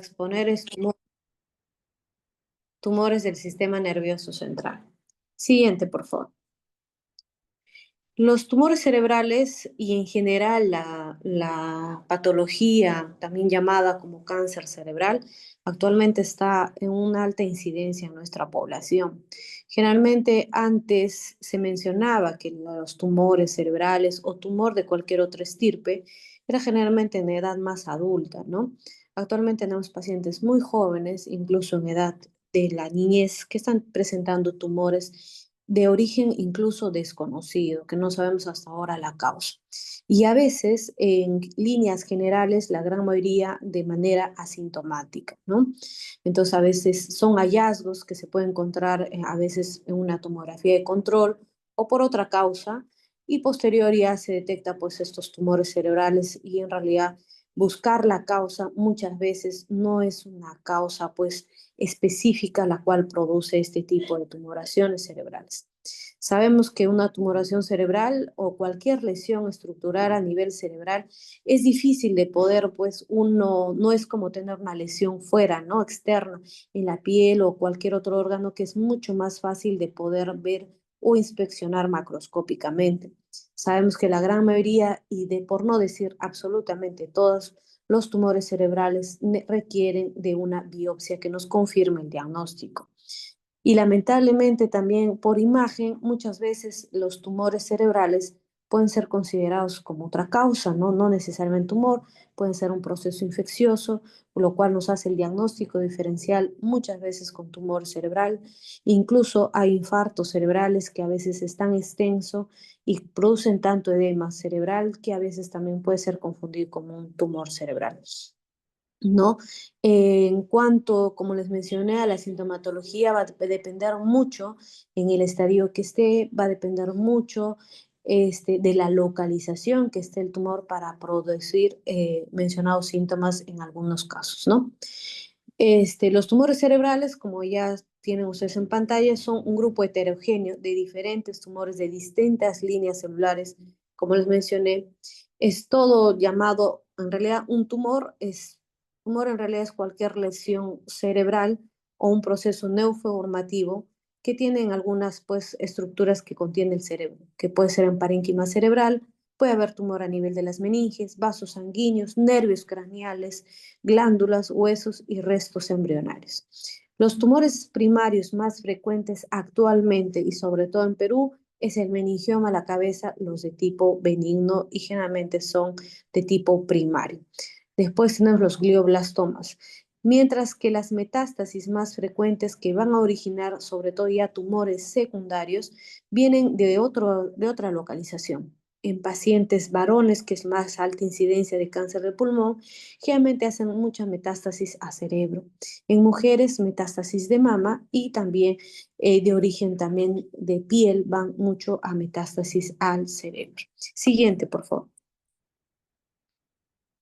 exponer es tumores del sistema nervioso central. Siguiente, por favor. Los tumores cerebrales y en general la patología, también llamada como cáncer cerebral, actualmente está en una alta incidencia en nuestra población. Generalmente antes se mencionaba que los tumores cerebrales o tumor de cualquier otra estirpe era generalmente en edad más adulta, ¿no? Actualmente tenemos pacientes muy jóvenes, incluso en edad de la niñez, que están presentando tumores de origen incluso desconocido, que no sabemos hasta ahora la causa. Y a veces, en líneas generales, la gran mayoría de manera asintomática, ¿no? Entonces, a veces son hallazgos que se pueden encontrar a veces en una tomografía de control o por otra causa, y posterior ya se detecta pues estos tumores cerebrales y en realidad buscar la causa muchas veces no es una causa pues específica la cual produce este tipo de tumoraciones cerebrales. Sabemos que una tumoración cerebral o cualquier lesión estructural a nivel cerebral es difícil de poder, pues uno no es como tener una lesión fuera, ¿no? Externa, en la piel o cualquier otro órgano que es mucho más fácil de poder ver o inspeccionar macroscópicamente. Sabemos que la gran mayoría, y de por no decir absolutamente todos, los tumores cerebrales requieren de una biopsia que nos confirme el diagnóstico. Y lamentablemente también por imagen, muchas veces los tumores cerebrales pueden ser considerados como otra causa, ¿no? No necesariamente tumor, pueden ser un proceso infeccioso, por lo cual nos hace el diagnóstico diferencial muchas veces con tumor cerebral. Incluso hay infartos cerebrales que a veces es tan extenso y producen tanto edema cerebral que a veces también puede ser confundido como un tumor cerebral. ¿No? En cuanto, como les mencioné, a la sintomatología va a depender mucho en el estadio que esté, va a depender mucho de la localización que esté el tumor para producir mencionados síntomas en algunos casos, ¿no? Los tumores cerebrales, como ya tienen ustedes en pantalla, son un grupo heterogéneo de diferentes tumores de distintas líneas celulares. Como les mencioné, es todo llamado, en realidad, un tumor es tumor en realidad es cualquier lesión cerebral o un proceso neuroformativo que tienen algunas pues, estructuras que contiene el cerebro, que puede ser en parénquima cerebral, puede haber tumor a nivel de las meninges, vasos sanguíneos, nervios craneales, glándulas, huesos y restos embrionarios. Los tumores primarios más frecuentes actualmente y sobre todo en Perú es el meningioma a la cabeza, los de tipo benigno y generalmente son de tipo primario. Después tenemos los glioblastomas, mientras que las metástasis más frecuentes que van a originar sobre todo ya tumores secundarios vienen de otra localización. En pacientes varones, que es más alta incidencia de cáncer de pulmón, generalmente hacen mucha metástasis a cerebro. En mujeres, metástasis de mama y también de origen también de piel van mucho a metástasis al cerebro. Siguiente, por favor.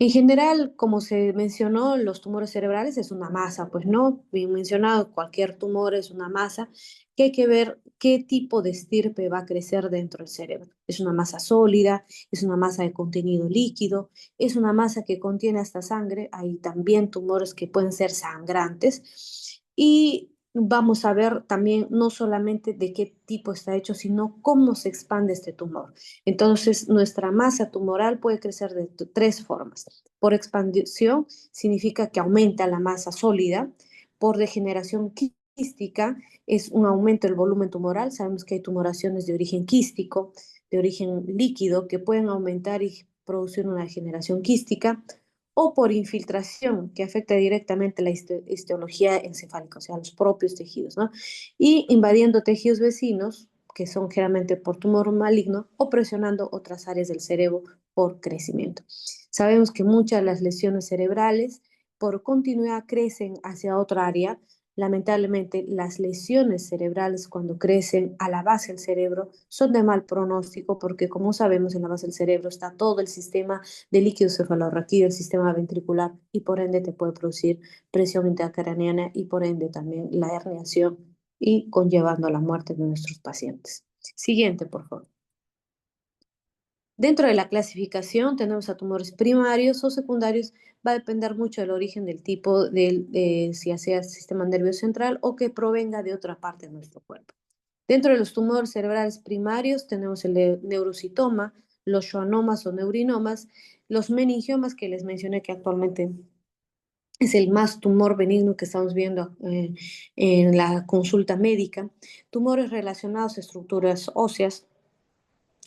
En general, como se mencionó, los tumores cerebrales es una masa, pues no, bien mencionado, cualquier tumor es una masa que hay que ver qué tipo de estirpe va a crecer dentro del cerebro. Es una masa sólida, es una masa de contenido líquido, es una masa que contiene hasta sangre, hay también tumores que pueden ser sangrantes y vamos a ver también no solamente de qué tipo está hecho, sino cómo se expande este tumor. Entonces, nuestra masa tumoral puede crecer de tres formas. Por expansión significa que aumenta la masa sólida. Por degeneración quística es un aumento del volumen tumoral. Sabemos que hay tumoraciones de origen quístico, de origen líquido, que pueden aumentar y producir una degeneración quística. O por infiltración, que afecta directamente la histología encefálica, o sea, los propios tejidos, ¿no? Y invadiendo tejidos vecinos, que son generalmente por tumor maligno, o presionando otras áreas del cerebro por crecimiento. Sabemos que muchas de las lesiones cerebrales por continuidad crecen hacia otra área. Lamentablemente, las lesiones cerebrales cuando crecen a la base del cerebro son de mal pronóstico porque, como sabemos, en la base del cerebro está todo el sistema de líquido cefalorraquídeo, el sistema ventricular, y por ende te puede producir presión intracraneana y por ende también la herniación y conllevando a la muerte de nuestros pacientes. Siguiente, por favor. Dentro de la clasificación tenemos a tumores primarios o secundarios, va a depender mucho del origen del tipo, si sea sistema nervioso central o que provenga de otra parte de nuestro cuerpo. Dentro de los tumores cerebrales primarios tenemos el neurocitoma, los schwannomas o neurinomas, los meningiomas que les mencioné que actualmente es el más tumor benigno que estamos viendo en la consulta médica, tumores relacionados a estructuras óseas,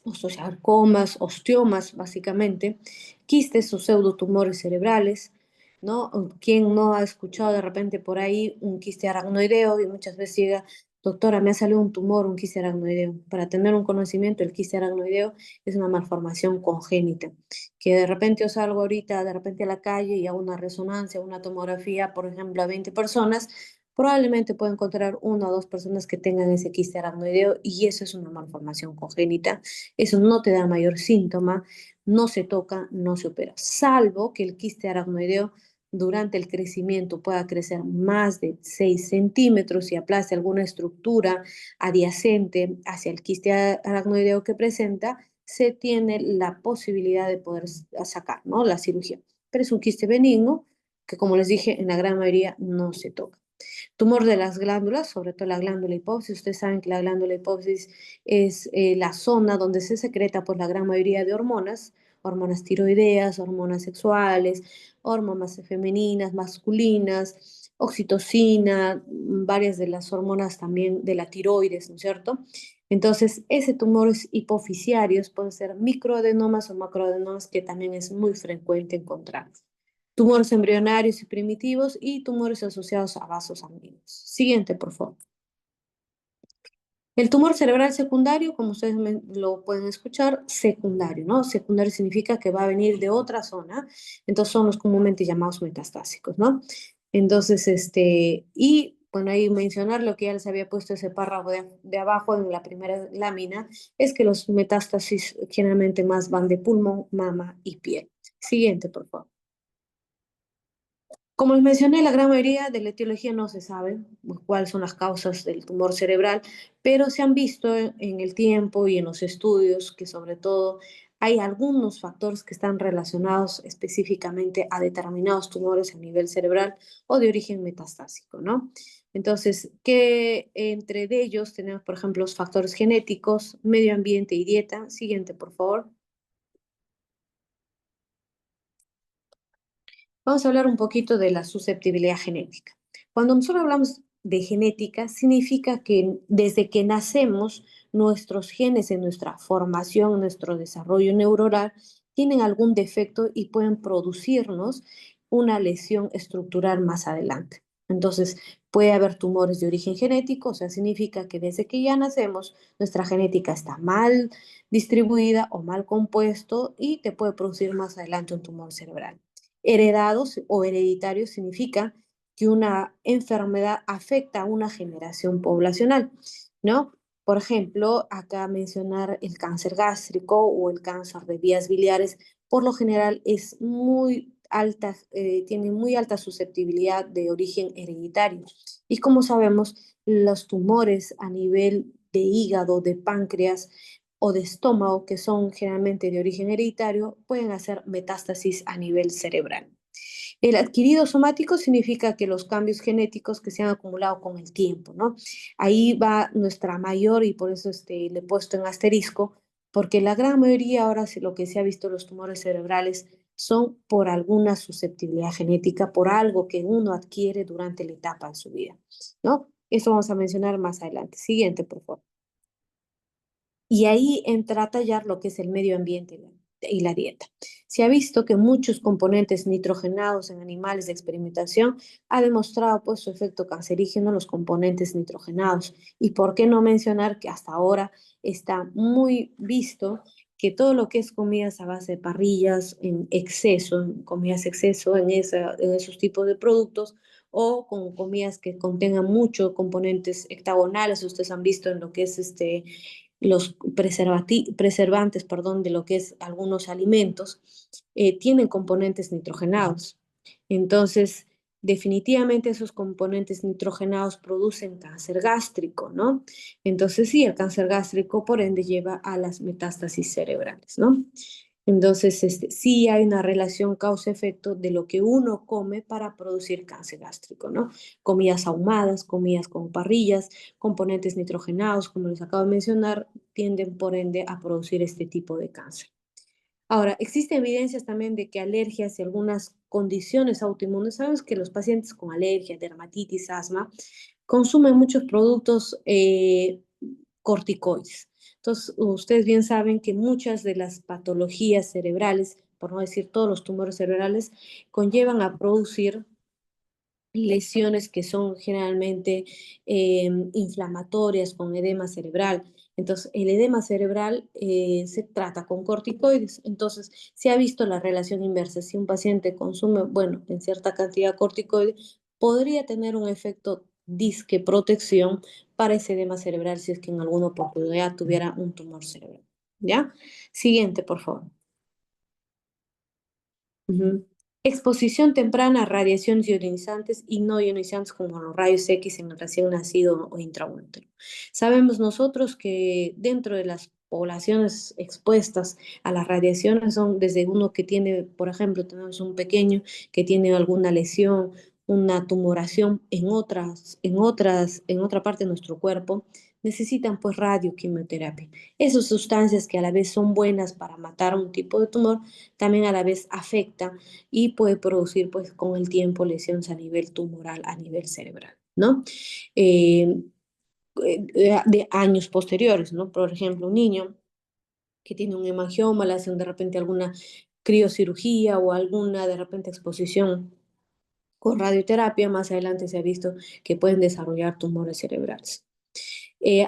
osteosarcomas, osteomas, básicamente, quistes o pseudotumores cerebrales, ¿no? ¿Quién no ha escuchado de repente por ahí un quiste aracnoideo y muchas veces llega, doctora, me ha salido un tumor, un quiste aracnoideo? Para tener un conocimiento, el quiste aracnoideo es una malformación congénita, que de repente yo salgo ahorita, de repente a la calle y hago una resonancia, una tomografía, por ejemplo, a 20 personas, probablemente puedo encontrar una o dos personas que tengan ese quiste aracnoideo y eso es una malformación congénita. Eso no te da mayor síntoma, no se toca, no se opera, salvo que el quiste aracnoideo durante el crecimiento pueda crecer más de 6 centímetros y aplaste alguna estructura adyacente hacia el quiste aracnoideo que presenta, se tiene la posibilidad de poder sacar, ¿no? La cirugía. Pero es un quiste benigno que, como les dije, en la gran mayoría no se toca. Tumor de las glándulas, sobre todo la glándula hipófisis. Ustedes saben que la glándula hipófisis es la zona donde se secreta pues, la gran mayoría de hormonas, hormonas tiroideas, hormonas sexuales, hormonas femeninas, masculinas, oxitocina, varias de las hormonas también de la tiroides, ¿no es cierto? Entonces, ese tumores hipofisiarios pueden ser microadenomas o macroadenomas, que también es muy frecuente encontrar tumores embrionarios y primitivos y tumores asociados a vasos sanguíneos. Siguiente, por favor. El tumor cerebral secundario, como ustedes lo pueden escuchar, secundario, ¿no? Secundario significa que va a venir de otra zona, entonces son los comúnmente llamados metastásicos, ¿no? Entonces, y bueno, ahí mencionar lo que ya les había puesto ese párrafo de abajo en la primera lámina, es que los metástasis generalmente más van de pulmón, mama y piel. Siguiente, por favor. Como les mencioné, la gran mayoría de la etiología no se sabe cuáles son las causas del tumor cerebral, pero se han visto en el tiempo y en los estudios que sobre todo hay algunos factores que están relacionados específicamente a determinados tumores a nivel cerebral o de origen metastásico, ¿no? Entonces, que entre ellos tenemos, por ejemplo, los factores genéticos, medio ambiente y dieta. Siguiente, por favor. Vamos a hablar un poquito de la susceptibilidad genética. Cuando nosotros hablamos de genética, significa que desde que nacemos, nuestros genes en nuestra formación, nuestro desarrollo neuronal, tienen algún defecto y pueden producirnos una lesión estructural más adelante. Entonces, puede haber tumores de origen genético, o sea, significa que desde que ya nacemos, nuestra genética está mal distribuida o mal compuesto y te puede producir más adelante un tumor cerebral. Heredados o hereditarios significa que una enfermedad afecta a una generación poblacional, ¿no? Por ejemplo, acá mencionar el cáncer gástrico o el cáncer de vías biliares, por lo general es muy alta, tiene muy alta susceptibilidad de origen hereditario. Y como sabemos, los tumores a nivel de hígado, de páncreas, o de estómago, que son generalmente de origen hereditario, pueden hacer metástasis a nivel cerebral. El adquirido somático significa que los cambios genéticos que se han acumulado con el tiempo, ¿no? Ahí va nuestra mayor, y por eso le he puesto en asterisco, porque la gran mayoría ahora lo que se ha visto los tumores cerebrales son por alguna susceptibilidad genética, por algo que uno adquiere durante la etapa de su vida, ¿no? Eso vamos a mencionar más adelante. Siguiente, por favor. Y ahí entra a tallar lo que es el medio ambiente y la dieta. Se ha visto que muchos componentes nitrogenados en animales de experimentación ha demostrado pues, su efecto cancerígeno en los componentes nitrogenados. Y por qué no mencionar que hasta ahora está muy visto que todo lo que es comidas a base de parrillas en exceso, en comidas exceso en esos tipos de productos, o con comidas que contengan muchos componentes hectagonales, ustedes han visto en lo que es los preservantes, perdón, de lo que es algunos alimentos, tienen componentes nitrogenados. Entonces, definitivamente esos componentes nitrogenados producen cáncer gástrico, ¿no? Entonces sí, el cáncer gástrico por ende lleva a las metástasis cerebrales, ¿no? Entonces, sí hay una relación causa-efecto de lo que uno come para producir cáncer gástrico, ¿no? Comidas ahumadas, comidas con parrillas, componentes nitrogenados, como les acabo de mencionar, tienden por ende a producir este tipo de cáncer. Ahora, existen evidencias también de que alergias y algunas condiciones autoinmunes, sabes que los pacientes con alergia, dermatitis, asma, consumen muchos productos corticoides. Entonces, ustedes bien saben que muchas de las patologías cerebrales, por no decir todos los tumores cerebrales, conllevan a producir lesiones que son generalmente inflamatorias con edema cerebral. Entonces, el edema cerebral se trata con corticoides. Entonces, se ha visto la relación inversa. Si un paciente consume, bueno, en cierta cantidad de corticoides, podría tener un efecto disque protección para ese edema cerebral si es que en alguna oportunidad tuviera un tumor cerebral. ¿Ya? Siguiente, por favor. Ujú. Exposición temprana a radiaciones ionizantes y no ionizantes como los rayos X en el recién nacido o intraútero. Sabemos nosotros que dentro de las poblaciones expuestas a las radiaciones son desde uno que tiene, por ejemplo, tenemos un pequeño que tiene alguna lesión, una tumoración en otra parte de nuestro cuerpo, necesitan pues radioquimioterapia. Esas sustancias que a la vez son buenas para matar un tipo de tumor, también a la vez afecta y puede producir pues con el tiempo lesiones a nivel tumoral, a nivel cerebral, ¿no? Eh, de años posteriores, ¿no? Por ejemplo, un niño que tiene un hemangioma, le hacen de repente alguna criocirugía o alguna de repente exposición con radioterapia, más adelante se ha visto que pueden desarrollar tumores cerebrales.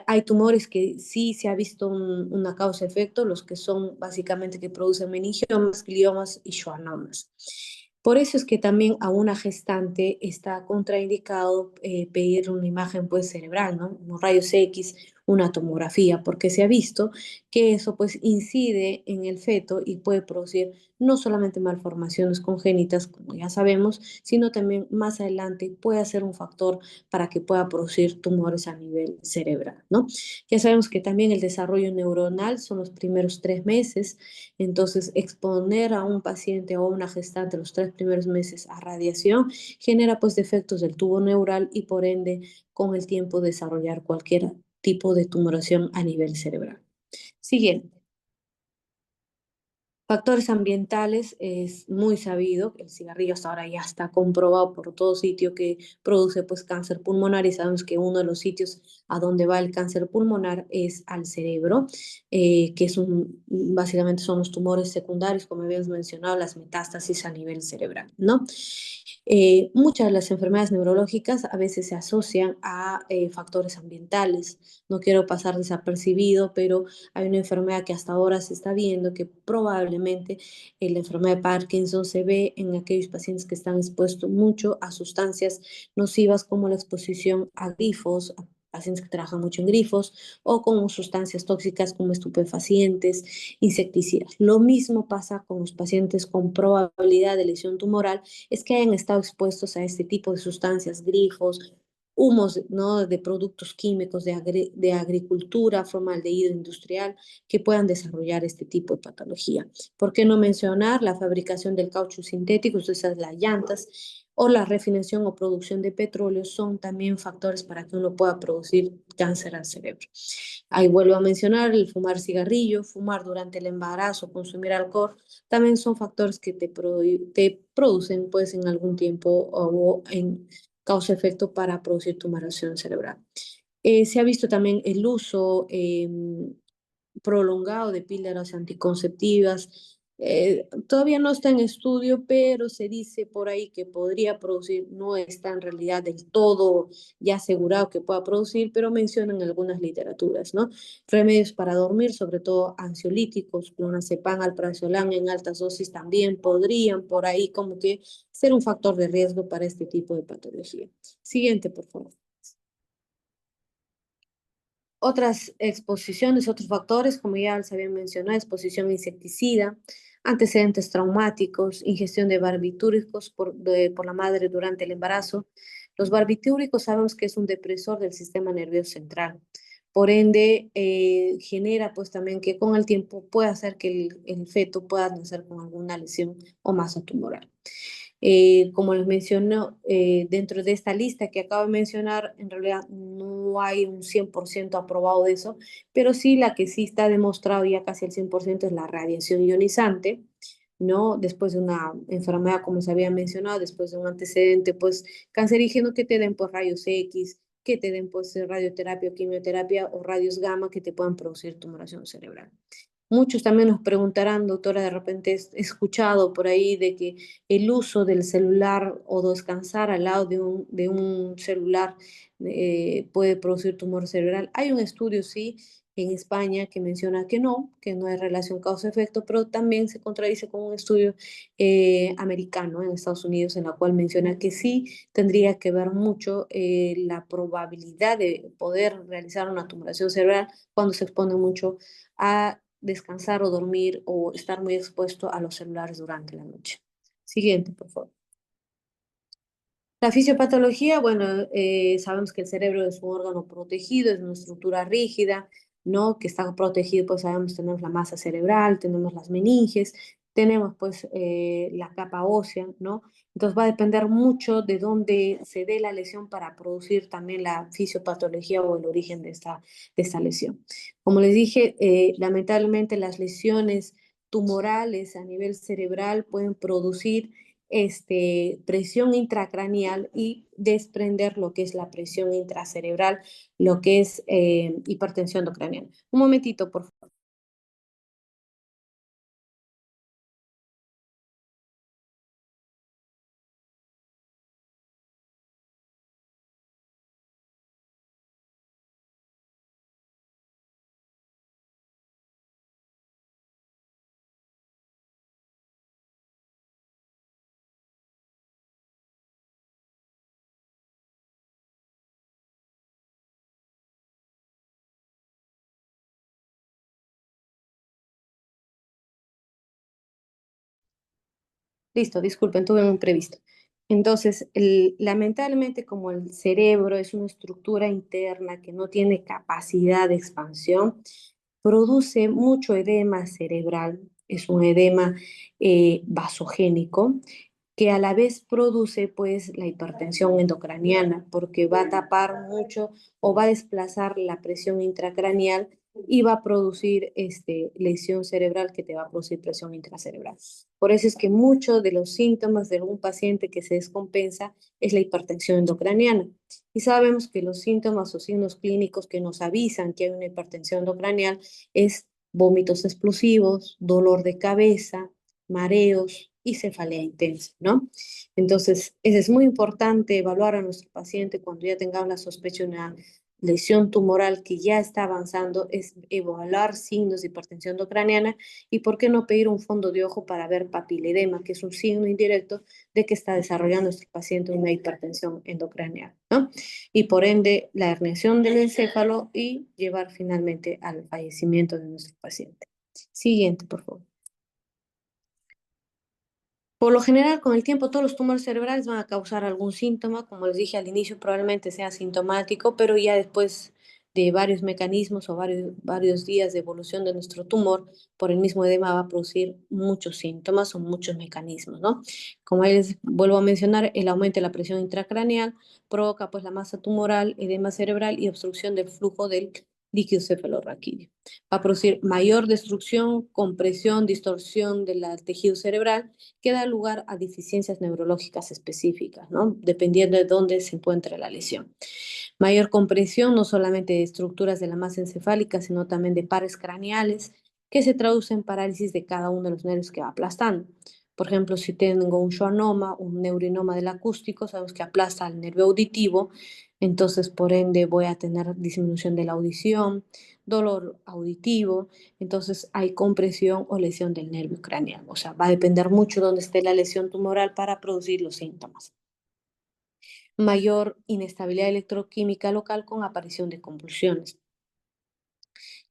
Hay tumores que sí se ha visto una causa-efecto, los que son básicamente que producen meningiomas, gliomas y schwannomas. Por eso es que también a una gestante está contraindicado pedir una imagen pues cerebral, ¿no? Unos rayos X, una tomografía, porque se ha visto que eso pues incide en el feto y puede producir no solamente malformaciones congénitas, como ya sabemos, sino también más adelante puede ser un factor para que pueda producir tumores a nivel cerebral, ¿no? Ya sabemos que también el desarrollo neuronal son los primeros 3 meses, entonces exponer a un paciente o a una gestante los 3 primeros meses a radiación genera pues defectos del tubo neural y por ende con el tiempo desarrollar cualquier tipo de tumoración a nivel cerebral. Siguiente. Factores ambientales es muy sabido, el cigarrillo hasta ahora ya está comprobado por todo sitio que produce pues cáncer pulmonar y sabemos que uno de los sitios a donde va el cáncer pulmonar es al cerebro, que es básicamente son los tumores secundarios, como habíamos mencionado, las metástasis a nivel cerebral, ¿no? Muchas de las enfermedades neurológicas a veces se asocian a factores ambientales. No quiero pasar desapercibido, pero hay una enfermedad que hasta ahora se está viendo que probablemente la enfermedad de Parkinson se ve en aquellos pacientes que están expuestos mucho a sustancias nocivas como la exposición a grifos, a pacientes que trabajan mucho en grifos o con sustancias tóxicas como estupefacientes, insecticidas. Lo mismo pasa con los pacientes con probabilidad de lesión tumoral, es que hayan estado expuestos a este tipo de sustancias, grifos, humos, ¿no? De productos químicos, de agricultura, formaldehído industrial, que puedan desarrollar este tipo de patología. ¿Por qué no mencionar la fabricación del caucho sintético, esas las llantas, o la refinación o producción de petróleo son también factores para que uno pueda producir cáncer al cerebro. Ahí vuelvo a mencionar el fumar cigarrillo, fumar durante el embarazo, consumir alcohol, también son factores que te producen pues en algún tiempo o en causa-efecto para producir tumoración cerebral. Se ha visto también el uso prolongado de píldoras anticonceptivas. Todavía no está en estudio, pero se dice por ahí que podría producir, no está en realidad del todo ya asegurado que pueda producir, pero mencionan algunas literaturas, ¿no? Remedios para dormir, sobre todo ansiolíticos, clonazepam, alprazolam en altas dosis también podrían por ahí como que ser un factor de riesgo para este tipo de patología. Siguiente, por favor. Otras exposiciones, otros factores, como ya se había mencionado, exposición a insecticida, antecedentes traumáticos, ingestión de barbitúricos por la madre durante el embarazo. Los barbitúricos sabemos que es un depresor del sistema nervioso central. Por ende, genera pues también que con el tiempo puede hacer que el feto pueda nacer con alguna lesión o masa tumoral. Como les menciono, dentro de esta lista que acabo de mencionar, en realidad no hay un 100% aprobado de eso, pero sí la que sí está demostrado ya casi al 100% es la radiación ionizante, ¿no? Después de una enfermedad, como se había mencionado, después de un antecedente, pues, cancerígeno que te den, pues, rayos X, que te den, pues, radioterapia o quimioterapia o rayos gamma que te puedan producir tumoración cerebral. Muchos también nos preguntarán, doctora, de repente he escuchado por ahí de que el uso del celular o descansar al lado de un celular puede producir tumor cerebral. Hay un estudio, sí, en España que menciona que no hay relación causa-efecto, pero también se contradice con un estudio americano en Estados Unidos en la cual menciona que sí tendría que ver mucho la probabilidad de poder realizar una tumoración cerebral cuando se expone mucho a descansar o dormir o estar muy expuesto a los celulares durante la noche. Siguiente, por favor. La fisiopatología, bueno, sabemos que el cerebro es un órgano protegido, es una estructura rígida, ¿no? Que está protegido, pues sabemos, tenemos la masa cerebral, tenemos las meninges, tenemos pues la capa ósea, ¿no? Entonces va a depender mucho de dónde se dé la lesión para producir también la fisiopatología o el origen de esta lesión. Como les dije, lamentablemente las lesiones tumorales a nivel cerebral pueden producir presión intracraneal y desprender lo que es la presión intracerebral, lo que es hipertensión endocraniana. Un momentito, por favor. Listo, disculpen, tuve un imprevisto. Entonces, lamentablemente, como el cerebro es una estructura interna que no tiene capacidad de expansión, produce mucho edema cerebral, es un edema vasogénico, que a la vez produce pues la hipertensión endocraniana, porque va a tapar mucho o va a desplazar la presión intracraneal y va a producir lesión cerebral que te va a producir presión intracerebral. Por eso es que muchos de los síntomas de un paciente que se descompensa es la hipertensión endocraniana. Y sabemos que los síntomas o signos clínicos que nos avisan que hay una hipertensión endocranial es vómitos explosivos, dolor de cabeza, mareos y cefalea intensa, ¿no? Entonces, es muy importante evaluar a nuestro paciente cuando ya tengamos la sospecha de una lesión tumoral que ya está avanzando, es evaluar signos de hipertensión endocraniana y por qué no pedir un fondo de ojo para ver papiledema, que es un signo indirecto de que está desarrollando nuestro paciente una hipertensión endocraniana, ¿no? Y por ende la herniación del encéfalo y llevar finalmente al fallecimiento de nuestro paciente. Siguiente, por favor. Por lo general, con el tiempo, todos los tumores cerebrales van a causar algún síntoma. Como les dije al inicio, probablemente sea sintomático, pero ya después de varios mecanismos o varios días de evolución de nuestro tumor, por el mismo edema va a producir muchos síntomas o muchos mecanismos, ¿no? Como ahí les vuelvo a mencionar, el aumento de la presión intracraneal provoca pues la masa tumoral, edema cerebral y obstrucción del flujo del líquido cefalorraquídeo. Va a producir mayor destrucción, compresión, distorsión del tejido cerebral que da lugar a deficiencias neurológicas específicas, ¿no? Dependiendo de dónde se encuentre la lesión. Mayor compresión, no solamente de estructuras de la masa encefálica, sino también de pares craneales, que se traduce en parálisis de cada uno de los nervios que va aplastando. Por ejemplo, si tengo un schwannoma, un neurinoma del acústico, sabemos que aplasta al nervio auditivo, entonces por ende voy a tener disminución de la audición, dolor auditivo, entonces hay compresión o lesión del nervio craneal. O sea, va a depender mucho de dónde esté la lesión tumoral para producir los síntomas. Mayor inestabilidad electroquímica local con aparición de convulsiones.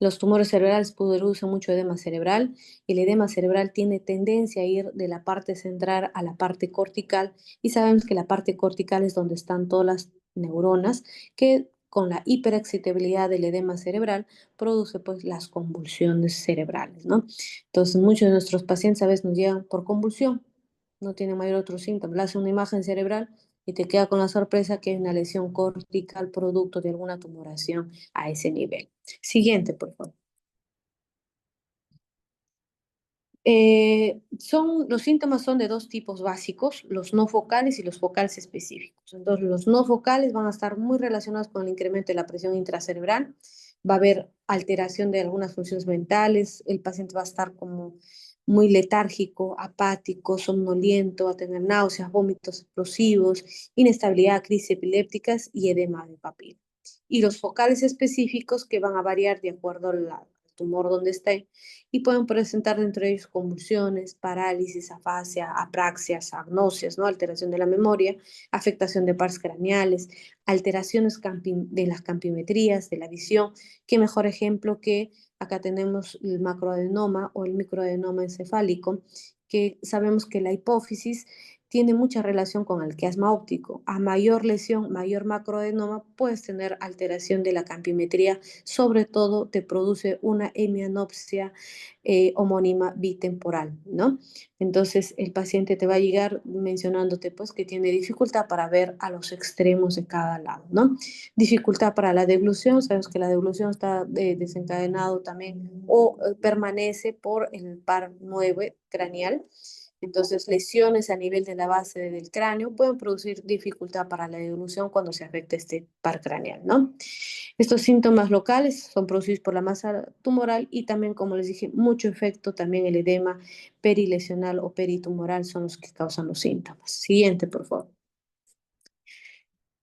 Los tumores cerebrales producen mucho edema cerebral y el edema cerebral tiene tendencia a ir de la parte central a la parte cortical y sabemos que la parte cortical es donde están todas las neuronas que con la hiperexcitabilidad del edema cerebral produce pues las convulsiones cerebrales, ¿no? Entonces muchos de nuestros pacientes a veces nos llegan por convulsión, no tienen mayor otro síntoma, le hacen una imagen cerebral y te queda con la sorpresa que hay una lesión cortical producto de alguna tumoración a ese nivel. Siguiente, por favor. Los síntomas son de dos tipos básicos, los no focales y los focales específicos. Entonces, los no focales van a estar muy relacionados con el incremento de la presión intracerebral, va a haber alteración de algunas funciones mentales, el paciente va a estar como muy letárgico, apático, somnoliento, va a tener náuseas, vómitos explosivos, inestabilidad, crisis epilépticas y edema de papila. Y los focales específicos que van a variar de acuerdo al tumor donde esté y pueden presentar dentro de ellos convulsiones, parálisis, afasia, apraxias, agnosias, ¿no? Alteración de la memoria, afectación de pares craneales, alteraciones de las campimetrías, de la visión. Qué mejor ejemplo que acá tenemos el macroadenoma o el microadenoma encefálico, que sabemos que la hipófisis tiene mucha relación con el quiasma óptico. A mayor lesión, mayor macroadenoma, puedes tener alteración de la campimetría, sobre todo te produce una hemianopsia homónima bitemporal, ¿no? Entonces el paciente te va a llegar mencionándote pues que tiene dificultad para ver a los extremos de cada lado, ¿no? Dificultad para la deglución, sabes que la deglución está desencadenado también o permanece por el par 9 craneal. Entonces, lesiones a nivel de la base del cráneo pueden producir dificultad para la deglución cuando se afecta este par craneal, ¿no? Estos síntomas locales son producidos por la masa tumoral y también, como les dije, mucho efecto, también el edema perilesional o peritumoral son los que causan los síntomas. Siguiente, por favor.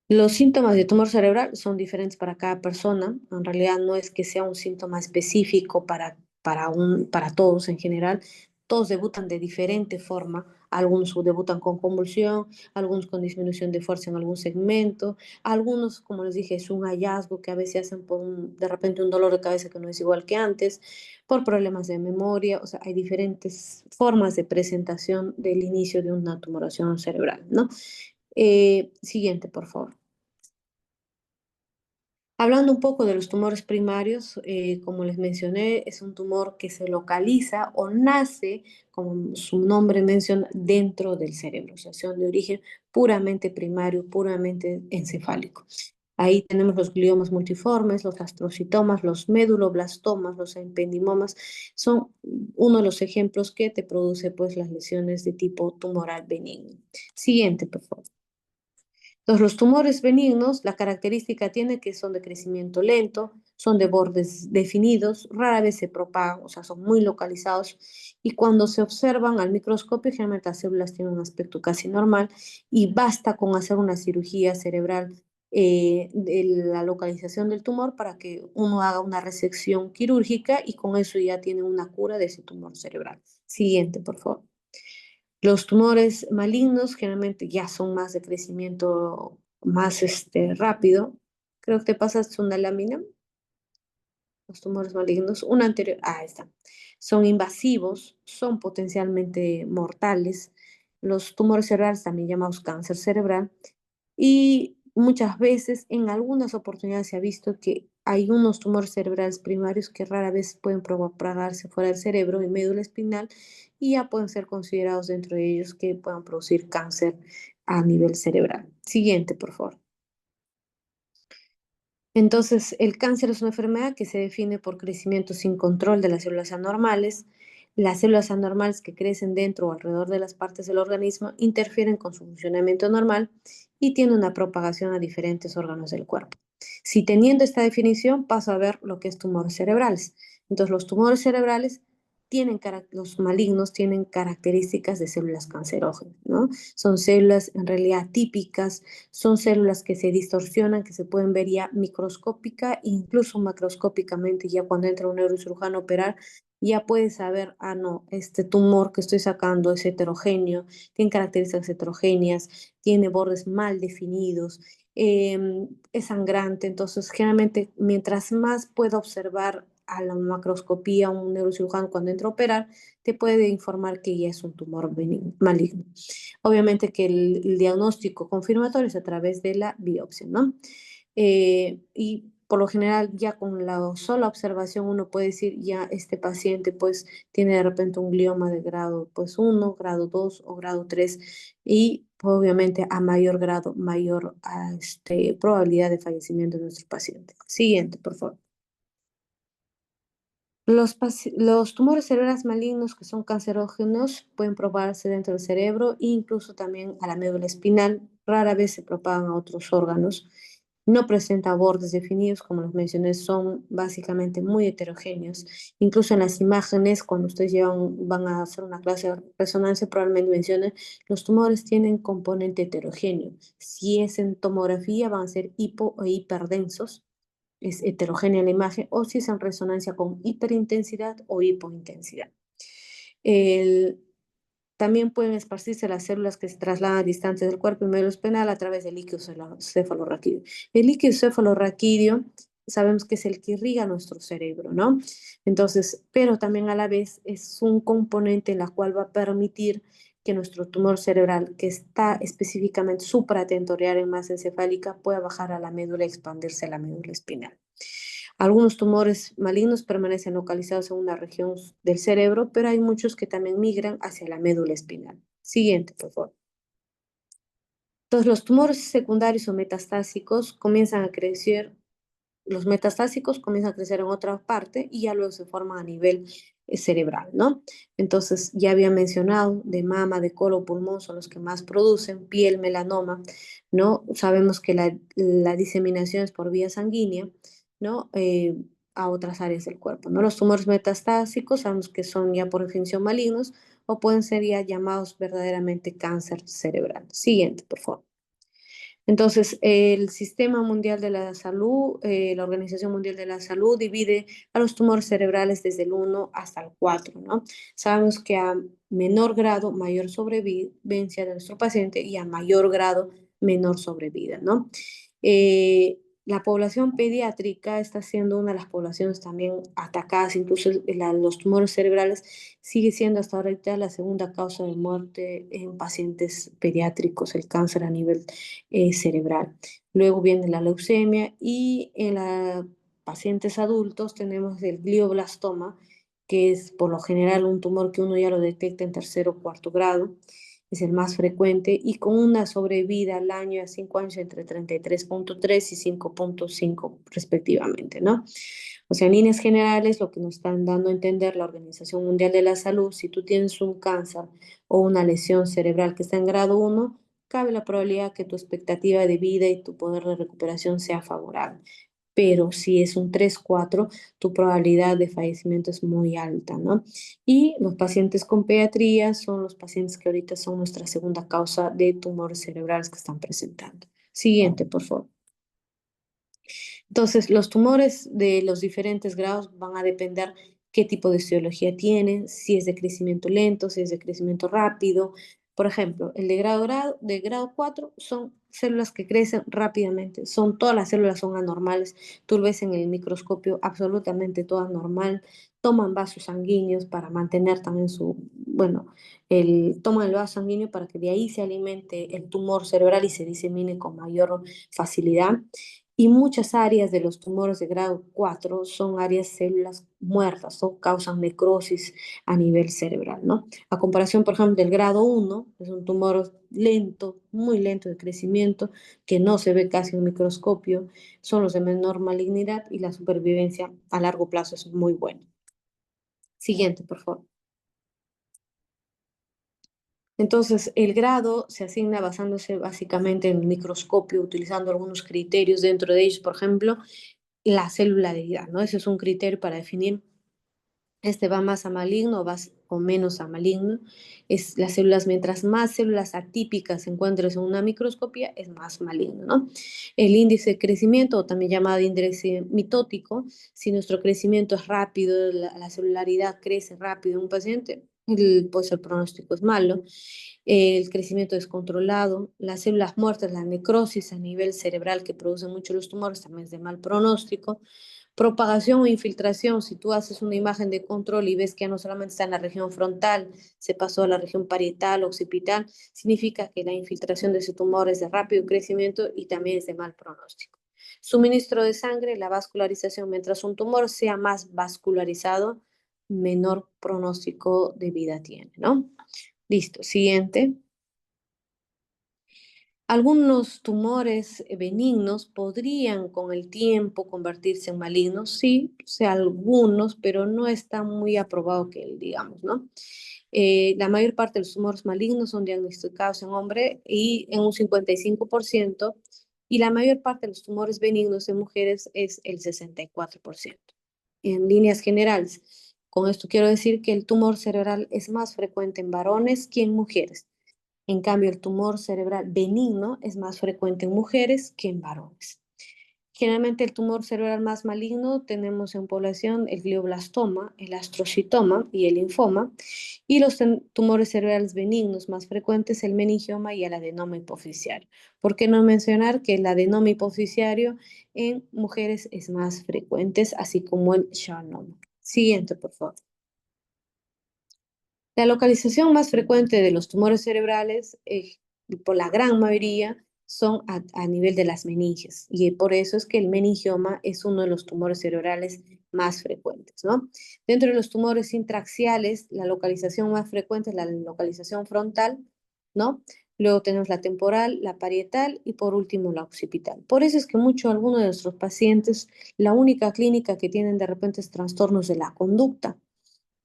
Los síntomas de tumor cerebral son diferentes para cada persona. En realidad no es que sea un síntoma específico para todos en general. Todos debutan de diferente forma. Algunos debutan con convulsión, algunos con disminución de fuerza en algún segmento, algunos, como les dije, es un hallazgo que a veces hacen de repente un dolor de cabeza que no es igual que antes, por problemas de memoria. O sea, hay diferentes formas de presentación del inicio de una tumoración cerebral, ¿no? Siguiente, por favor. Hablando un poco de los tumores primarios, como les mencioné, es un tumor que se localiza o nace, como su nombre menciona, dentro del cerebro, o sea, son de origen puramente primario, puramente encefálico. Ahí tenemos los gliomas multiformes, los astrocitomas, los meduloblastomas, los ependimomas, son uno de los ejemplos que te produce pues las lesiones de tipo tumoral benigno. Siguiente, por favor. Entonces, los tumores benignos, la característica tiene que son de crecimiento lento, son de bordes definidos, rara vez se propagan, o sea, son muy localizados y cuando se observan al microscopio, generalmente las células tienen un aspecto casi normal y basta con hacer una cirugía cerebral de la localización del tumor para que uno haga una resección quirúrgica y con eso ya tiene una cura de ese tumor cerebral. Siguiente, por favor. Los tumores malignos generalmente ya son más de crecimiento más rápido. Creo que te pasaste una lámina. Los tumores malignos, una anterior, ahí está. Son invasivos, son potencialmente mortales. Los tumores cerebrales, también llamados cáncer cerebral, y muchas veces, en algunas oportunidades se ha visto que hay unos tumores cerebrales primarios que rara vez pueden propagarse fuera del cerebro, en médula espinal, y ya pueden ser considerados dentro de ellos que puedan producir cáncer a nivel cerebral. Siguiente, por favor. Entonces, el cáncer es una enfermedad que se define por crecimiento sin control de las células anormales. Las células anormales que crecen dentro o alrededor de las partes del organismo interfieren con su funcionamiento normal y tienen una propagación a diferentes órganos del cuerpo. Si teniendo esta definición, paso a ver lo que es tumores cerebrales. Entonces, los tumores cerebrales los malignos tienen características de células cancerógenas, ¿no? Son células en realidad típicas, son células que se distorsionan, que se pueden ver ya microscópica, incluso macroscópicamente, ya cuando entra un neurocirujano a operar, ya puede saber, ah, no, este tumor que estoy sacando es heterogéneo, tiene características heterogéneas, tiene bordes mal definidos, es sangrante, entonces generalmente mientras más pueda observar a la macroscopía un neurocirujano cuando entra a operar, te puede informar que ya es un tumor maligno. Obviamente que el diagnóstico confirmatorio es a través de la biopsia, ¿no? Y por lo general ya con la sola observación uno puede decir ya este paciente pues tiene de repente un glioma de grado pues 1, grado 2 o grado 3 y pues, obviamente a mayor grado, mayor probabilidad de fallecimiento de nuestro paciente. Siguiente, por favor. Los tumores cerebrales malignos que son cancerógenos pueden propagarse dentro del cerebro e incluso también a la médula espinal. Rara vez se propagan a otros órganos. No presenta bordes definidos, como los mencioné, son básicamente muy heterogéneos. Incluso en las imágenes, cuando ustedes van a hacer una clase de resonancia, probablemente mencionen, los tumores tienen componente heterogéneo. Si es en tomografía, van a ser hipo o hiperdensos, es heterogénea la imagen, o si es en resonancia con hiperintensidad o hipointensidad. El, También pueden esparcirse las células que se trasladan a distancia del cuerpo y medio espinal a través del líquido cefalorraquídeo. El líquido cefalorraquídeo sabemos que es el que irriga nuestro cerebro, ¿no? Entonces, pero también a la vez es un componente en la cual va a permitir que nuestro tumor cerebral, que está específicamente supratentorial en masa encefálica, pueda bajar a la médula y expandirse a la médula espinal. Algunos tumores malignos permanecen localizados en una región del cerebro, pero hay muchos que también migran hacia la médula espinal. Siguiente, por favor. Entonces, los tumores secundarios o metastásicos comienzan a crecer, los metastásicos comienzan a crecer en otra parte y ya luego se forman a nivel cerebral, ¿no? Entonces, ya había mencionado, de mama, de colon, pulmón son los que más producen, piel, melanoma, ¿no? Sabemos que la diseminación es por vía sanguínea, ¿no? A otras áreas del cuerpo, ¿no? Los tumores metastásicos sabemos que son ya por definición malignos o pueden ser ya llamados verdaderamente cáncer cerebral. Siguiente, por favor. Entonces, el Sistema Mundial de la Salud, la Organización Mundial de la Salud divide a los tumores cerebrales desde el 1 hasta el 4, ¿no? Sabemos que a menor grado, mayor sobrevivencia de nuestro paciente y a mayor grado, menor sobrevida, ¿no? La población pediátrica está siendo una de las poblaciones también atacadas, incluso los tumores cerebrales sigue siendo hasta ahorita la segunda causa de muerte en pacientes pediátricos, el cáncer a nivel cerebral. Luego viene la leucemia y en los pacientes adultos tenemos el glioblastoma, que es por lo general un tumor que uno ya lo detecta en tercer o cuarto grado, es el más frecuente y con una sobrevida al año a 5 años entre 33.3 y 5.5 respectivamente, ¿no? O sea, en líneas generales, lo que nos están dando a entender la Organización Mundial de la Salud, si tú tienes un cáncer o una lesión cerebral que está en grado 1, cabe la probabilidad que tu expectativa de vida y tu poder de recuperación sea favorable. Pero si es un 3-4, tu probabilidad de fallecimiento es muy alta, ¿no? Y los pacientes con pediatría son los pacientes que ahorita son nuestra segunda causa de tumores cerebrales que están presentando. Siguiente, por favor. Entonces, los tumores de los diferentes grados van a depender qué tipo de etiología tienen, si es de crecimiento lento, si es de crecimiento rápido. Por ejemplo, el de grado 4 son células que crecen rápidamente, todas las células son anormales, tú lo ves en el microscopio absolutamente todas normal, toman vasos sanguíneos para mantener también toman el vaso sanguíneo para que de ahí se alimente el tumor cerebral y se disemine con mayor facilidad. Y muchas áreas de los tumores de grado 4 son áreas células muertas o causan necrosis a nivel cerebral, ¿no? A comparación, por ejemplo, del grado 1, es un tumor lento, muy lento de crecimiento, que no se ve casi en el microscopio, son los de menor malignidad y la supervivencia a largo plazo es muy buena. Siguiente, por favor. Entonces, el grado se asigna basándose básicamente en el microscopio, utilizando algunos criterios dentro de ellos, por ejemplo, la celularidad, ¿no? Ese es un criterio para definir, este va más a maligno o menos a maligno. Es las células, mientras más células atípicas encuentres en una microscopía, es más maligno, ¿no? El índice de crecimiento, o también llamado índice mitótico, si nuestro crecimiento es rápido, la celularidad crece rápido en un paciente, pues el pronóstico es malo. El crecimiento descontrolado, las células muertas, la necrosis a nivel cerebral que produce mucho los tumores, también es de mal pronóstico. Propagación o infiltración, si tú haces una imagen de control y ves que ya no solamente está en la región frontal, se pasó a la región parietal, occipital, significa que la infiltración de ese tumor es de rápido crecimiento y también es de mal pronóstico. Suministro de sangre, la vascularización, mientras un tumor sea más vascularizado, menor pronóstico de vida tiene, ¿no? Listo, siguiente. Algunos tumores benignos podrían con el tiempo convertirse en malignos, sí, o sea, algunos, pero no está muy aprobado que digamos, ¿no? La mayor parte de los tumores malignos son diagnosticados en hombre y en un 55%, y la mayor parte de los tumores benignos en mujeres es el 64%. En líneas generales, con esto quiero decir que el tumor cerebral es más frecuente en varones que en mujeres. En cambio, el tumor cerebral benigno es más frecuente en mujeres que en varones. Generalmente el tumor cerebral más maligno tenemos en población el glioblastoma, el astrocitoma y el linfoma, y los tumores cerebrales benignos más frecuentes el meningioma y el adenoma hipoficiario. ¿Por qué no mencionar que el adenoma hipoficiario en mujeres es más frecuente, así como el schwannoma? Siguiente, por favor. La localización más frecuente de los tumores cerebrales, por la gran mayoría, son a nivel de las meninges, y por eso es que el meningioma es uno de los tumores cerebrales más frecuentes, ¿no? Dentro de los tumores intraxiales, la localización más frecuente es la localización frontal, ¿no? Luego tenemos la temporal, la parietal y por último la occipital. Por eso es que algunos de nuestros pacientes, la única clínica que tienen de repente es trastornos de la conducta.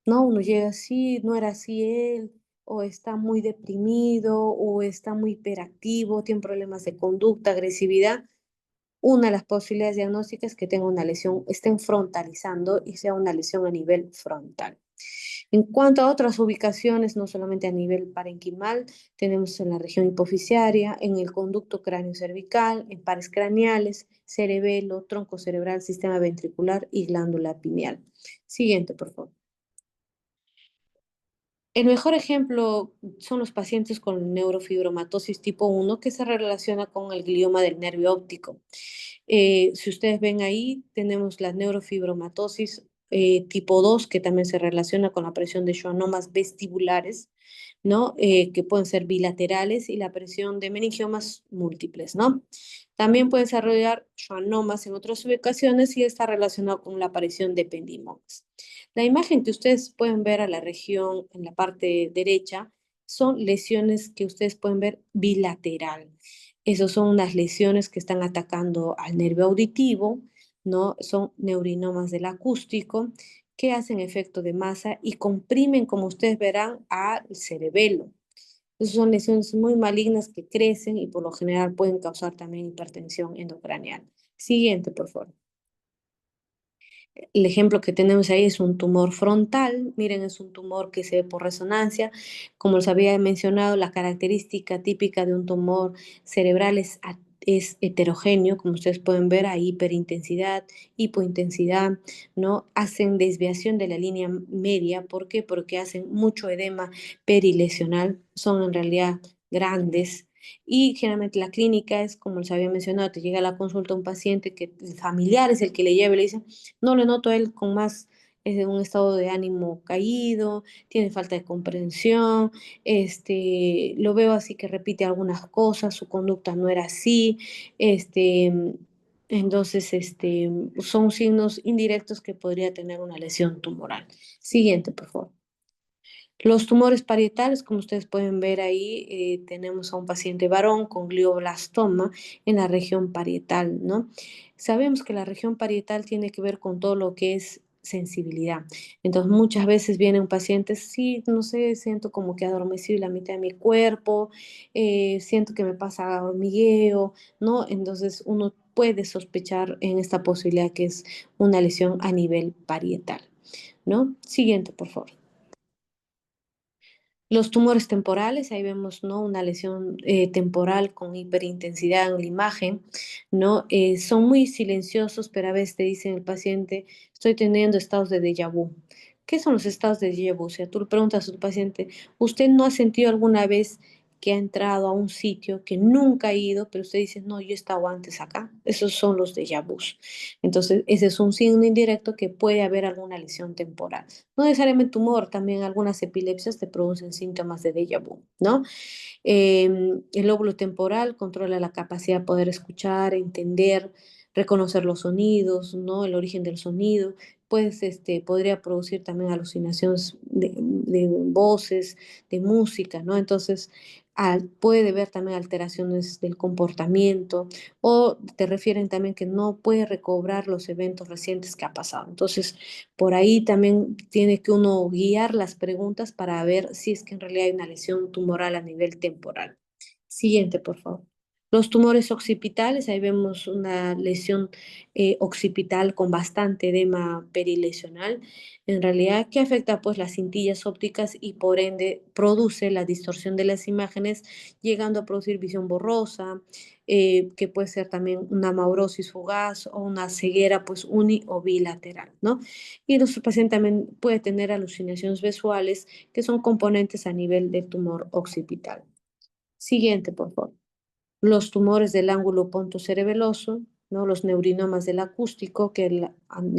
¿No? Uno llega así, no era así él, o está muy deprimido, o está muy hiperactivo, tiene problemas de conducta, agresividad. Una de las posibilidades diagnósticas es que tenga una lesión, estén frontalizando y sea una lesión a nivel frontal. En cuanto a otras ubicaciones, no solamente a nivel parenquimal, tenemos en la región hipoficiaria, en el conducto cráneo-cervical, en pares craneales, cerebelo, tronco cerebral, sistema ventricular y glándula pineal. Siguiente, por favor. El mejor ejemplo son los pacientes con neurofibromatosis tipo 1 que se relaciona con el glioma del nervio óptico. Si ustedes ven ahí, tenemos la neurofibromatosis tipo 2 que también se relaciona con la aparición de schwannomas vestibulares, ¿no? Que pueden ser bilaterales y la aparición de meningiomas múltiples, ¿no? También pueden desarrollar schwannomas en otras ubicaciones y está relacionado con la aparición de ependimomas. La imagen que ustedes pueden ver a la región en la parte derecha son lesiones que ustedes pueden ver bilateral. Esas son unas lesiones que están atacando al nervio auditivo, ¿no? Son neurinomas del acústico que hacen efecto de masa y comprimen, como ustedes verán, al cerebelo. Esas son lesiones muy malignas que crecen y por lo general pueden causar también hipertensión endocraneal. Siguiente, por favor. El ejemplo que tenemos ahí es un tumor frontal. Miren, es un tumor que se ve por resonancia. Como les había mencionado, la característica típica de un tumor cerebral es heterogéneo, como ustedes pueden ver, hay hiperintensidad, hipointensidad, ¿no? Hacen desviación de la línea media. ¿Por qué? Porque hacen mucho edema perilesional. Son en realidad grandes. Y generalmente la clínica es, como les había mencionado, te llega a la consulta un paciente que el familiar es el que le lleva y le dice, no le noto a él con más, un estado de ánimo caído, tiene falta de comprensión, lo veo así que repite algunas cosas, su conducta no era así, este, entonces, son signos indirectos que podría tener una lesión tumoral. Siguiente, por favor. Los tumores parietales, como ustedes pueden ver ahí, tenemos a un paciente varón con glioblastoma en la región parietal, ¿no? Sabemos que la región parietal tiene que ver con todo lo que es sensibilidad. Entonces, muchas veces viene un paciente, sí, no sé, siento como que adormecido la mitad de mi cuerpo, siento que me pasa hormigueo, ¿no? Entonces, uno puede sospechar en esta posibilidad que es una lesión a nivel parietal, ¿no? Siguiente, por favor. Los tumores temporales, ahí vemos, ¿no? Una lesión temporal con hiperintensidad en la imagen, ¿no? Son muy silenciosos, pero a veces te dicen el paciente, estoy teniendo estados de déjà vu. ¿Qué son los estados de déjà vu? O sea, tú le preguntas a tu paciente, ¿usted no ha sentido alguna vez que ha entrado a un sitio que nunca ha ido, pero usted dice, no, yo he estado antes acá. Esos son los déjà vus. Entonces, ese es un signo indirecto que puede haber alguna lesión temporal. No necesariamente tumor, también algunas epilepsias te producen síntomas de déjà vu, ¿no? El lóbulo temporal controla la capacidad de poder escuchar, entender, reconocer los sonidos, ¿no? El origen del sonido. Pues podría producir también alucinaciones de voces, de música, ¿no? Entonces, puede haber también alteraciones del comportamiento o te refieren también que no puede recobrar los eventos recientes que ha pasado. Entonces, por ahí también tiene que uno guiar las preguntas para ver si es que en realidad hay una lesión tumoral a nivel temporal. Siguiente, por favor. Los tumores occipitales, ahí vemos una lesión occipital con bastante edema perilesional, en realidad que afecta pues las cintillas ópticas y por ende produce la distorsión de las imágenes, llegando a producir visión borrosa, que puede ser también una maurosis fugaz o una ceguera pues uni o bilateral, ¿no? Y nuestro paciente también puede tener alucinaciones visuales que son componentes a nivel del tumor occipital. Siguiente, por favor. Los tumores del ángulo pontocerebeloso, ¿no? Los neurinomas del acústico, que la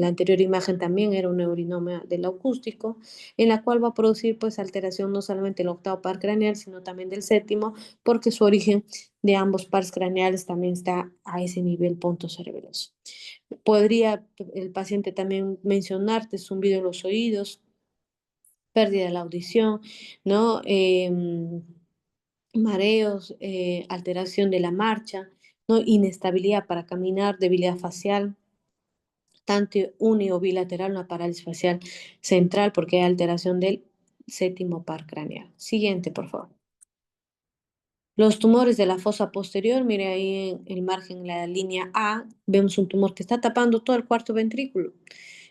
anterior imagen también era un neurinoma del acústico, en la cual va a producir pues alteración no solamente del octavo par craneal, sino también del séptimo, porque su origen de ambos pares craneales también está a ese nivel pontocerebeloso. Podría el paciente también mencionarte zumbido en los oídos, pérdida de la audición, ¿no? Mareos, alteración de la marcha, ¿no? Inestabilidad para caminar, debilidad facial, tanto uni o bilateral, una parálisis facial central porque hay alteración del séptimo par craneal. Siguiente, por favor. Los tumores de la fosa posterior, mire ahí en el margen, la línea A, vemos un tumor que está tapando todo el cuarto ventrículo.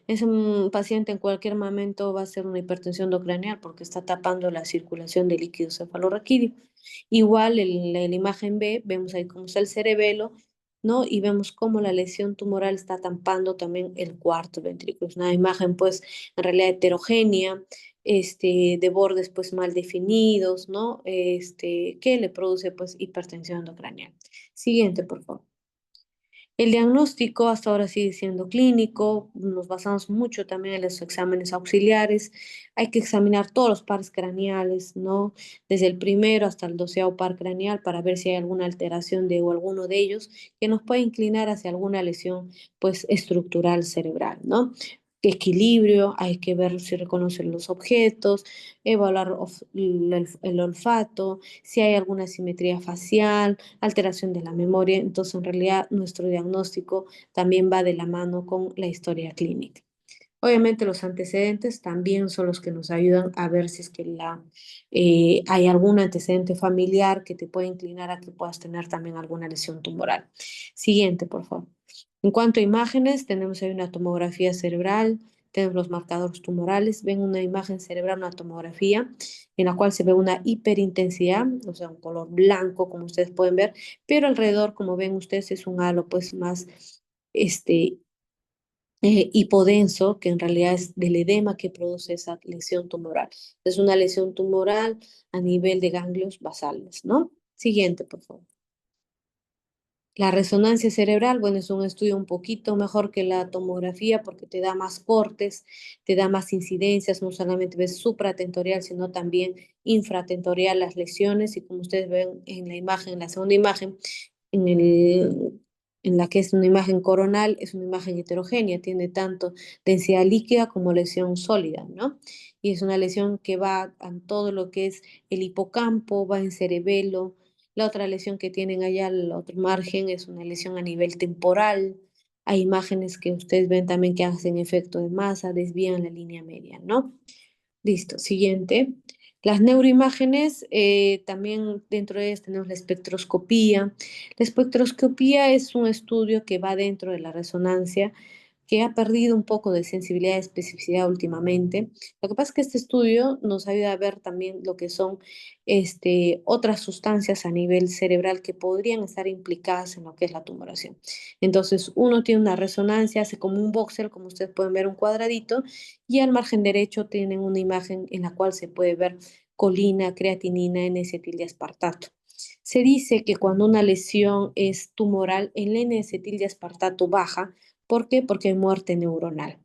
Ese paciente en cualquier momento va a ser una hipertensión endocraneal porque está tapando la circulación del líquido cefalorraquídeo. Igual en la imagen B, vemos ahí cómo está el cerebelo, ¿no? Y vemos cómo la lesión tumoral está tapando también el cuarto ventrículo. Es una imagen, pues, en realidad heterogénea, de bordes pues mal definidos, ¿no? Que le produce pues hipertensión endocraneal. Siguiente, por favor. El diagnóstico hasta ahora sigue siendo clínico, nos basamos mucho también en los exámenes auxiliares, hay que examinar todos los pares craneales, ¿no? Desde el primero hasta el 12º par craneal para ver si hay alguna alteración de o alguno de ellos que nos puede inclinar hacia alguna lesión pues estructural cerebral, ¿no? Equilibrio, hay que ver si reconocen los objetos, evaluar el olfato, si hay alguna simetría facial, alteración de la memoria. Entonces, en realidad, nuestro diagnóstico también va de la mano con la historia clínica. Obviamente, los antecedentes también son los que nos ayudan a ver si es que hay algún antecedente familiar que te puede inclinar a que puedas tener también alguna lesión tumoral. Siguiente, por favor. En cuanto a imágenes, tenemos ahí una tomografía cerebral, tenemos los marcadores tumorales, ven una imagen cerebral, una tomografía, en la cual se ve una hiperintensidad, o sea, un color blanco, como ustedes pueden ver, pero alrededor, como ven ustedes, es un halo pues más este, hipodenso, que en realidad es del edema que produce esa lesión tumoral. Es una lesión tumoral a nivel de ganglios basales, ¿no? Siguiente, por favor. La resonancia cerebral, bueno, es un estudio un poquito mejor que la tomografía porque te da más cortes, te da más incidencias, no solamente ves supratentorial, sino también infratentorial las lesiones y como ustedes ven en la imagen, en la segunda imagen, en en la que es una imagen coronal, es una imagen heterogénea, tiene tanto densidad líquida como lesión sólida, ¿no? Y es una lesión que va a todo lo que es el hipocampo, va en cerebelo. La otra lesión que tienen allá al otro margen es una lesión a nivel temporal. Hay imágenes que ustedes ven también que hacen efecto de masa, desvían la línea media, ¿no? Listo, siguiente. Las neuroimágenes, también dentro de ellas tenemos la espectroscopía. La espectroscopía es un estudio que va dentro de la resonancia, que ha perdido un poco de sensibilidad y especificidad últimamente. Lo que pasa es que este estudio nos ayuda a ver también lo que son otras sustancias a nivel cerebral que podrían estar implicadas en lo que es la tumoración. Entonces, uno tiene una resonancia, hace como un voxel, como ustedes pueden ver, un cuadradito, y al margen derecho tienen una imagen en la cual se puede ver colina, creatinina, N-acetildiaspartato. Se dice que cuando una lesión es tumoral, el N-acetildiaspartato baja. ¿Por qué? Porque hay muerte neuronal,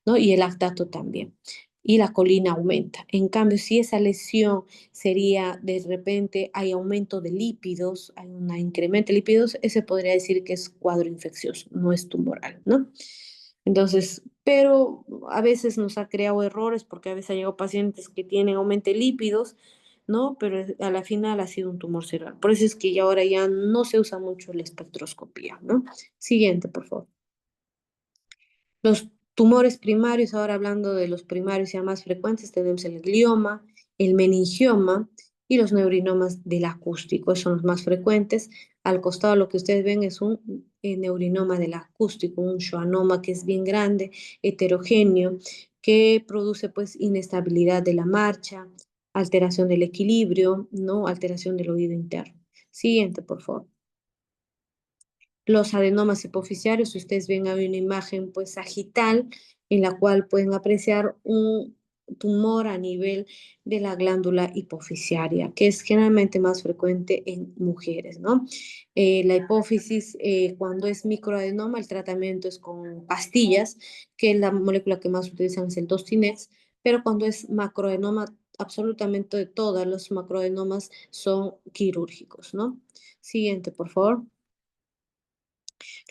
¿no? Y el lactato también. Y la colina aumenta. En cambio, si esa lesión sería de repente hay aumento de lípidos, hay un incremento de lípidos, ese podría decir que es cuadro infeccioso, no es tumoral, ¿no? Entonces, pero a veces nos ha creado errores porque a veces ha llegado pacientes que tienen aumento de lípidos, ¿no? Pero a la final ha sido un tumor cerebral. Por eso es que ya ahora ya no se usa mucho la espectroscopía, ¿no? Siguiente, por favor. Los tumores primarios, ahora hablando de los primarios ya más frecuentes, tenemos el glioma, el meningioma y los neurinomas del acústico, esos son los más frecuentes. Al costado lo que ustedes ven es un neurinoma del acústico, un schwannoma que es bien grande, heterogéneo, que produce pues inestabilidad de la marcha, alteración del equilibrio, ¿no? Alteración del oído interno. Siguiente, por favor. Los adenomas hipoficiarios, ustedes ven ahí una imagen pues sagital en la cual pueden apreciar un tumor a nivel de la glándula hipofisiaria, que es generalmente más frecuente en mujeres, ¿no? La hipófisis, cuando es microadenoma, el tratamiento es con pastillas, que la molécula que más utilizan es el Dostinex, pero cuando es macroadenoma, absolutamente todos los macroadenomas son quirúrgicos, ¿no? Siguiente, por favor.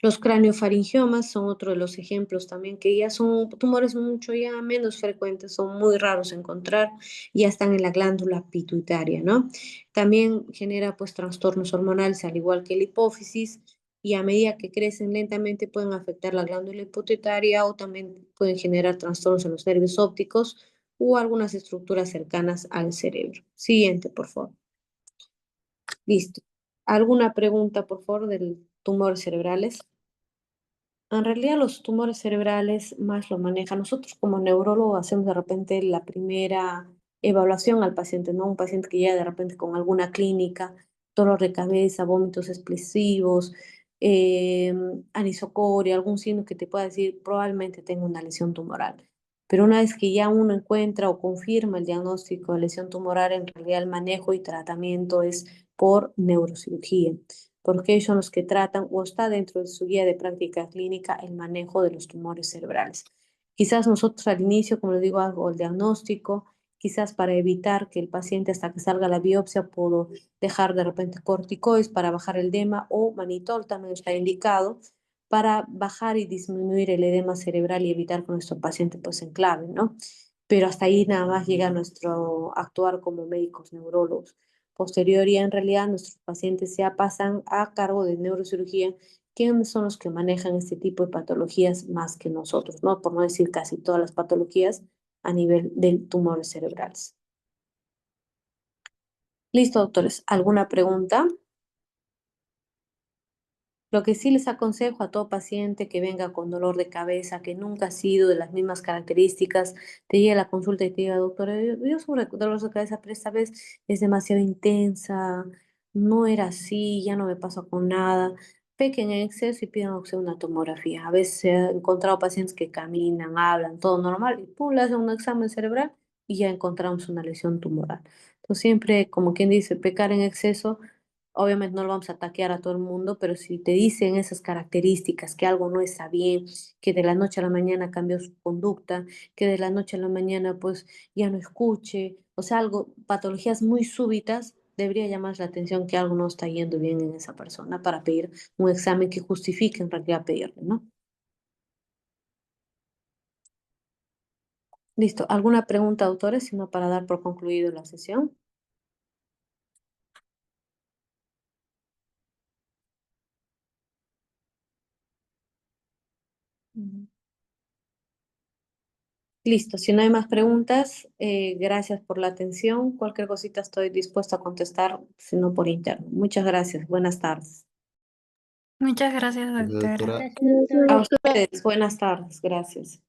Los craniofaringiomas son otro de los ejemplos también, que ya son tumores mucho ya menos frecuentes, son muy raros de encontrar, ya están en la glándula pituitaria, ¿no? También genera pues trastornos hormonales, al igual que la hipófisis, y a medida que crecen lentamente pueden afectar la glándula pituitaria o también pueden generar trastornos en los nervios ópticos o algunas estructuras cercanas al cerebro. Siguiente, por favor. Listo. ¿Alguna pregunta, por favor, del tumores cerebrales? En realidad los tumores cerebrales más lo manejan. Nosotros como neurólogos hacemos de repente la primera evaluación al paciente, ¿no? Un paciente que llega de repente con alguna clínica, dolor de cabeza, vómitos explosivos, eh, anisocoria, algún signo que te pueda decir probablemente tenga una lesión tumoral. Pero una vez que ya uno encuentra o confirma el diagnóstico de lesión tumoral, en realidad el manejo y tratamiento es por neurocirugía porque ellos son los que tratan o está dentro de su guía de práctica clínica el manejo de los tumores cerebrales. Quizás nosotros al inicio, como les digo, hago el diagnóstico, quizás para evitar que el paciente hasta que salga la biopsia puedo dejar de repente corticoides para bajar el edema o manitol también está indicado para bajar y disminuir el edema cerebral y evitar que nuestro paciente pues enclave, ¿no? Pero hasta ahí nada más llega nuestro actuar como médicos neurólogos. Posterior y en realidad nuestros pacientes ya pasan a cargo de neurocirugía, quienes son los que manejan este tipo de patologías más que nosotros, ¿no? Por no decir casi todas las patologías a nivel de tumores cerebrales. Listo, doctores. ¿Alguna pregunta? Lo que sí les aconsejo a todo paciente que venga con dolor de cabeza, que nunca ha sido de las mismas características, te llegue a la consulta y te diga, doctora, yo sufro de dolor de cabeza, pero esta vez es demasiado intensa, no era así, ya no me pasó con nada. Pequen en exceso y pidan opción una tomografía. A veces he encontrado pacientes que caminan, hablan, todo normal, y pum, le hacen un examen cerebral y ya encontramos una lesión tumoral. Entonces siempre, como quien dice, pecar en exceso. Obviamente no lo vamos a ataquear a todo el mundo, pero si te dicen esas características, que algo no está bien, que de la noche a la mañana cambió su conducta, que de la noche a la mañana pues ya no escuche, o sea, algo, patologías muy súbitas, debería llamar la atención que algo no está yendo bien en esa persona para pedir un examen que justifique en realidad pedirle, ¿no? Listo. ¿Alguna pregunta, autores? Sino para dar por concluido la sesión. Ujú. Listo, si no hay más preguntas, gracias por la atención. Cualquier cosita estoy dispuesta a contestar, si no por interno. Muchas gracias. Buenas tardes. Muchas gracias, Gracias, doctora. doctora. A ustedes, buenas tardes. Gracias.